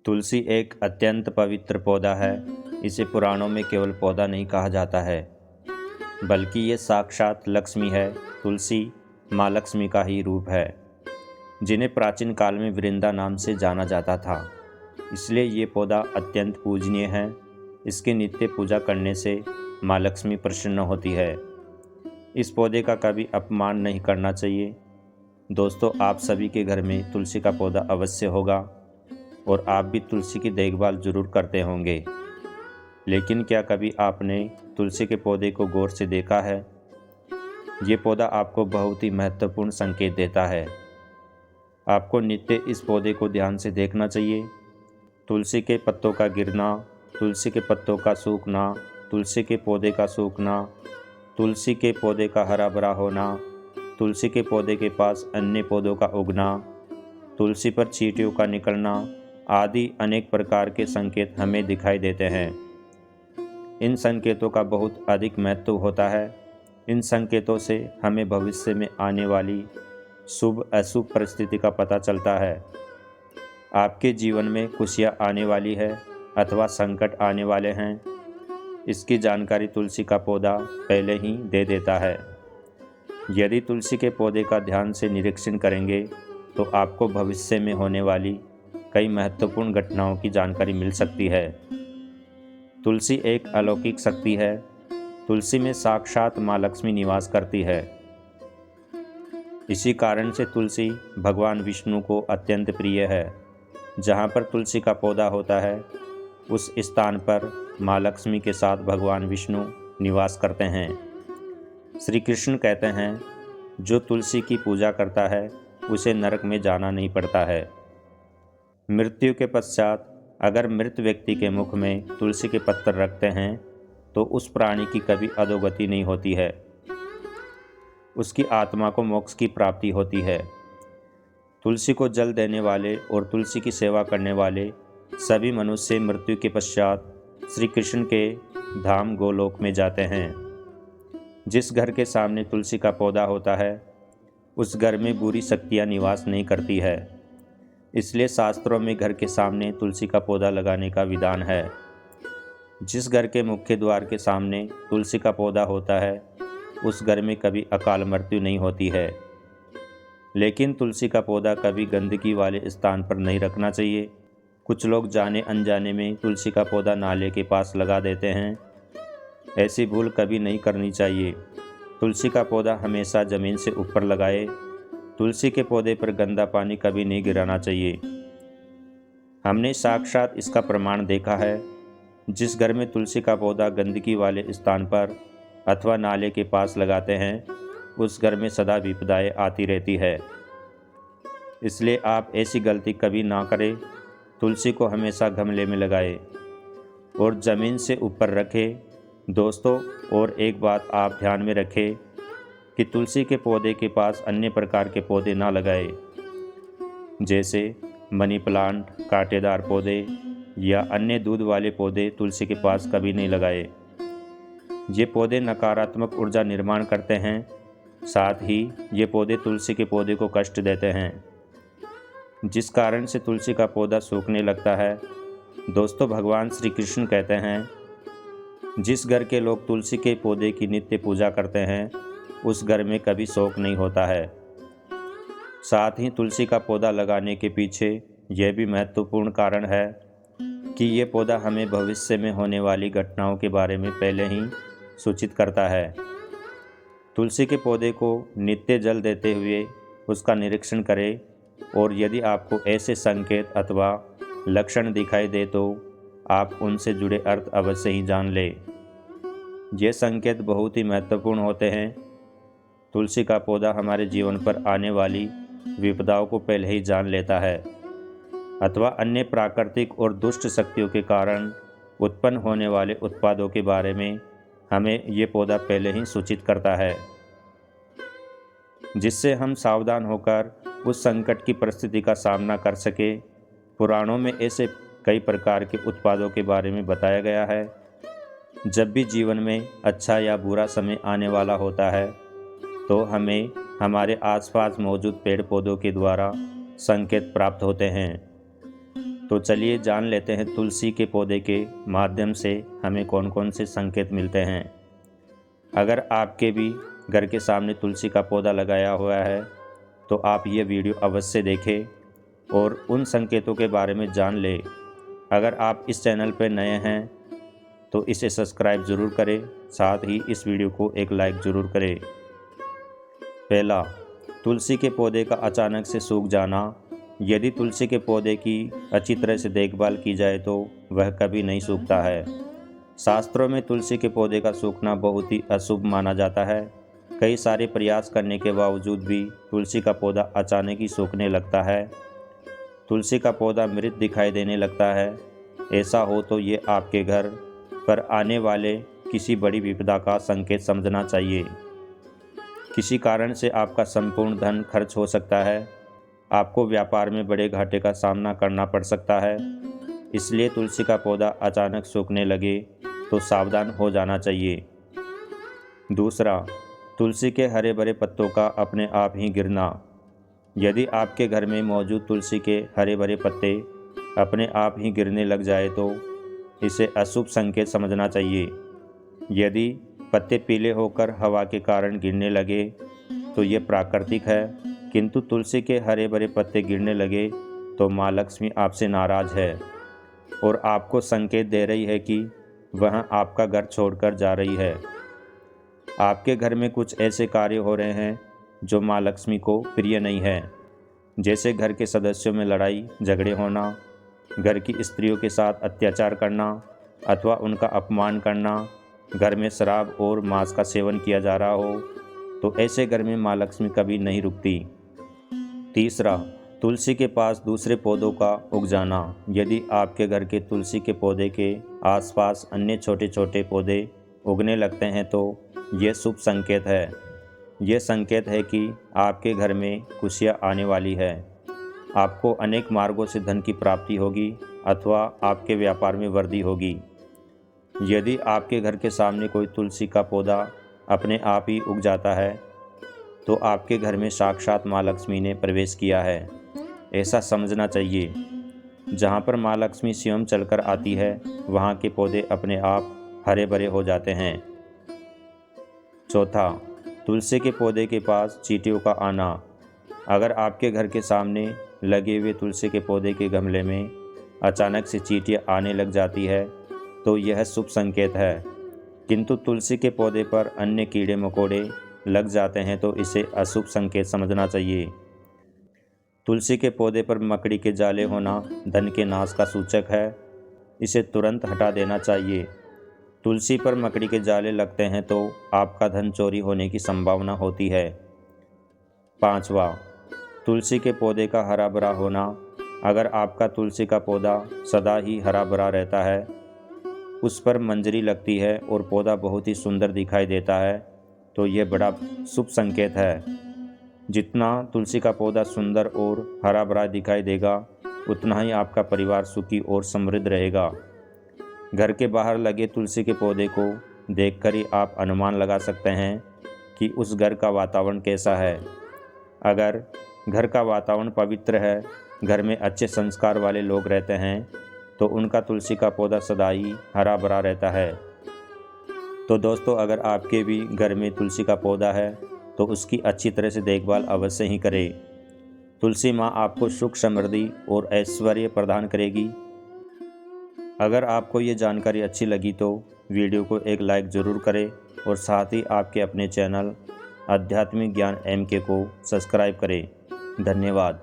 तुलसी एक अत्यंत पवित्र पौधा है। इसे पुराणों में केवल पौधा नहीं कहा जाता है, बल्कि ये साक्षात लक्ष्मी है। तुलसी माँ लक्ष्मी का ही रूप है, जिन्हें प्राचीन काल में वृंदा नाम से जाना जाता था। इसलिए ये पौधा अत्यंत पूजनीय है। इसकी नित्य पूजा करने से माँ लक्ष्मी प्रसन्न होती है। इस पौधे का कभी अपमान नहीं करना चाहिए। दोस्तों, आप सभी के घर में तुलसी का पौधा अवश्य होगा और आप भी तुलसी की देखभाल जरूर करते होंगे। लेकिन क्या कभी आपने तुलसी के पौधे को गौर से देखा है? ये पौधा आपको बहुत ही महत्वपूर्ण संकेत देता है। आपको नित्य इस पौधे को ध्यान से देखना चाहिए। तुलसी के पत्तों का गिरना, तुलसी के पत्तों का सूखना, तुलसी के पौधे का सूखना, तुलसी के पौधे का हरा भरा होना, तुलसी के पौधे के पास अन्य पौधों का उगना, तुलसी पर चींटियों का निकलना आदि अनेक प्रकार के संकेत हमें दिखाई देते हैं। इन संकेतों का बहुत अधिक महत्व होता है। इन संकेतों से हमें भविष्य में आने वाली शुभ अशुभ परिस्थिति का पता चलता है। आपके जीवन में खुशियाँ आने वाली है अथवा संकट आने वाले हैं, इसकी जानकारी तुलसी का पौधा पहले ही दे देता है। यदि तुलसी के पौधे का ध्यान से निरीक्षण करेंगे तो आपको भविष्य में होने वाली कई महत्वपूर्ण घटनाओं की जानकारी मिल सकती है। तुलसी एक अलौकिक शक्ति है। तुलसी में साक्षात माँ लक्ष्मी निवास करती है। इसी कारण से तुलसी भगवान विष्णु को अत्यंत प्रिय है। जहाँ पर तुलसी का पौधा होता है, उस स्थान पर माँ लक्ष्मी के साथ भगवान विष्णु निवास करते हैं। श्री कृष्ण कहते हैं, जो तुलसी की पूजा करता है उसे नरक में जाना नहीं पड़ता है। मृत्यु के पश्चात अगर मृत व्यक्ति के मुख में तुलसी के पत्ते रखते हैं तो उस प्राणी की कभी अधोगति नहीं होती है। उसकी आत्मा को मोक्ष की प्राप्ति होती है। तुलसी को जल देने वाले और तुलसी की सेवा करने वाले सभी मनुष्य मृत्यु के पश्चात श्री कृष्ण के धाम गोलोक में जाते हैं। जिस घर के सामने तुलसी का पौधा होता है, उस घर में बुरी शक्तियाँ निवास नहीं करती है। इसलिए शास्त्रों में घर के सामने तुलसी का पौधा लगाने का विधान है। जिस घर के मुख्य द्वार के सामने तुलसी का पौधा होता है, उस घर में कभी अकाल मृत्यु नहीं होती है। लेकिन तुलसी का पौधा कभी गंदगी वाले स्थान पर नहीं रखना चाहिए। कुछ लोग जाने अनजाने में तुलसी का पौधा नाले के पास लगा देते हैं। ऐसी भूल कभी नहीं करनी चाहिए। तुलसी का पौधा हमेशा ज़मीन से ऊपर लगाए। तुलसी के पौधे पर गंदा पानी कभी नहीं गिराना चाहिए। हमने साक्षात इसका प्रमाण देखा है। जिस घर में तुलसी का पौधा गंदगी वाले स्थान पर अथवा नाले के पास लगाते हैं, उस घर में सदा विपदाएं आती रहती है। इसलिए आप ऐसी गलती कभी ना करें। तुलसी को हमेशा गमले में लगाएं और ज़मीन से ऊपर रखें। दोस्तों, और एक बात आप ध्यान में रखें कि तुलसी के पौधे के पास अन्य प्रकार के पौधे ना लगाएं, जैसे मनी प्लांट, कांटेदार पौधे या अन्य दूध वाले पौधे तुलसी के पास कभी नहीं लगाए। ये पौधे नकारात्मक ऊर्जा निर्माण करते हैं। साथ ही ये पौधे तुलसी के पौधे को कष्ट देते हैं, जिस कारण से तुलसी का पौधा सूखने लगता है। दोस्तों, भगवान श्री कृष्ण कहते हैं, जिस घर के लोग तुलसी के पौधे की नित्य पूजा करते हैं, उस घर में कभी शोक नहीं होता है। साथ ही तुलसी का पौधा लगाने के पीछे यह भी महत्वपूर्ण कारण है कि ये पौधा हमें भविष्य में होने वाली घटनाओं के बारे में पहले ही सूचित करता है। तुलसी के पौधे को नित्य जल देते हुए उसका निरीक्षण करें और यदि आपको ऐसे संकेत अथवा लक्षण दिखाई दे तो आप उनसे जुड़े अर्थ अवश्य ही जान लें। ये संकेत बहुत ही महत्वपूर्ण होते हैं। तुलसी का पौधा हमारे जीवन पर आने वाली विपदाओं को पहले ही जान लेता है अथवा अन्य प्राकृतिक और दुष्ट शक्तियों के कारण उत्पन्न होने वाले उत्पादों के बारे में हमें ये पौधा पहले ही सूचित करता है, जिससे हम सावधान होकर उस संकट की परिस्थिति का सामना कर सके। पुराणों में ऐसे कई प्रकार के उत्पादों के बारे में बताया गया है। जब भी जीवन में अच्छा या बुरा समय आने वाला होता है, तो हमें हमारे आसपास मौजूद पेड़ पौधों के द्वारा संकेत प्राप्त होते हैं। तो चलिए जान लेते हैं तुलसी के पौधे के माध्यम से हमें कौन कौन से संकेत मिलते हैं। अगर आपके भी घर के सामने तुलसी का पौधा लगाया हुआ है तो आप ये वीडियो अवश्य देखें और उन संकेतों के बारे में जान लें। अगर आप इस चैनल पर नए हैं तो इसे सब्सक्राइब ज़रूर करें, साथ ही इस वीडियो को एक लाइक ज़रूर करें। पहला, तुलसी के पौधे का अचानक से सूख जाना। यदि तुलसी के पौधे की अच्छी तरह से देखभाल की जाए तो वह कभी नहीं सूखता है। शास्त्रों में तुलसी के पौधे का सूखना बहुत ही अशुभ माना जाता है। कई सारे प्रयास करने के बावजूद भी तुलसी का पौधा अचानक ही सूखने लगता है। तुलसी का पौधा मृत दिखाई देने लगता है। ऐसा हो तो ये आपके घर पर आने वाले किसी बड़ी विपदा का संकेत समझना चाहिए। किसी कारण से आपका संपूर्ण धन खर्च हो सकता है। आपको व्यापार में बड़े घाटे का सामना करना पड़ सकता है। इसलिए तुलसी का पौधा अचानक सूखने लगे तो सावधान हो जाना चाहिए। दूसरा, तुलसी के हरे भरे पत्तों का अपने आप ही गिरना। यदि आपके घर में मौजूद तुलसी के हरे भरे पत्ते अपने आप ही गिरने लग जाए तो इसे अशुभ संकेत समझना चाहिए। यदि पत्ते पीले होकर हवा के कारण गिरने लगे तो ये प्राकृतिक है, किंतु तुलसी के हरे भरे पत्ते गिरने लगे तो माँ लक्ष्मी आपसे नाराज है और आपको संकेत दे रही है कि वह आपका घर छोड़कर जा रही है। आपके घर में कुछ ऐसे कार्य हो रहे हैं जो माँ लक्ष्मी को प्रिय नहीं है, जैसे घर के सदस्यों में लड़ाई झगड़े होना, घर की स्त्रियों के साथ अत्याचार करना अथवा उनका अपमान करना, घर में शराब और मांस का सेवन किया जा रहा हो, तो ऐसे घर में माँ लक्ष्मी कभी नहीं रुकती। तीसरा, तुलसी के पास दूसरे पौधों का उग जाना। यदि आपके घर के तुलसी के पौधे के आसपास अन्य छोटे छोटे पौधे उगने लगते हैं तो ये शुभ संकेत है। ये संकेत है कि आपके घर में खुशियाँ आने वाली है। आपको अनेक मार्गों से धन की प्राप्ति होगी अथवा आपके व्यापार में वृद्धि होगी। यदि आपके घर के सामने कोई तुलसी का पौधा अपने आप ही उग जाता है तो आपके घर में साक्षात माँ लक्ष्मी ने प्रवेश किया है, ऐसा समझना चाहिए। जहाँ पर माँ लक्ष्मी स्वयं चलकर आती है वहाँ के पौधे अपने आप हरे भरे हो जाते हैं। चौथा, तुलसी के पौधे के पास चींटियों का आना। अगर आपके घर के सामने लगे हुए तुलसी के पौधे के गमले में अचानक से चींटियाँ आने लग जाती है तो यह शुभ संकेत है, किंतु तुलसी के पौधे पर अन्य कीड़े मकोड़े लग जाते हैं तो इसे अशुभ संकेत समझना चाहिए। तुलसी के पौधे पर मकड़ी के जाले होना धन के नाश का सूचक है। इसे तुरंत हटा देना चाहिए। तुलसी पर मकड़ी के जाले लगते हैं तो आपका धन चोरी होने की संभावना होती है। पांचवा, तुलसी के पौधे का हरा भरा होना। अगर आपका तुलसी का पौधा सदा ही हरा भरा रहता है, उस पर मंजरी लगती है और पौधा बहुत ही सुंदर दिखाई देता है तो यह बड़ा शुभ संकेत है। जितना तुलसी का पौधा सुंदर और हरा भरा दिखाई देगा उतना ही आपका परिवार सुखी और समृद्ध रहेगा। घर के बाहर लगे तुलसी के पौधे को देखकर ही आप अनुमान लगा सकते हैं कि उस घर का वातावरण कैसा है। अगर घर का वातावरण पवित्र है, घर में अच्छे संस्कार वाले लोग रहते हैं तो उनका तुलसी का पौधा सदा ही हरा भरा रहता है। तो दोस्तों, अगर आपके भी घर में तुलसी का पौधा है तो उसकी अच्छी तरह से देखभाल अवश्य ही करें। तुलसी माँ आपको सुख समृद्धि और ऐश्वर्य प्रदान करेगी। अगर आपको ये जानकारी अच्छी लगी तो वीडियो को एक लाइक ज़रूर करें और साथ ही आपके अपने चैनल आध्यात्मिक ज्ञान MK को सब्सक्राइब करें। धन्यवाद।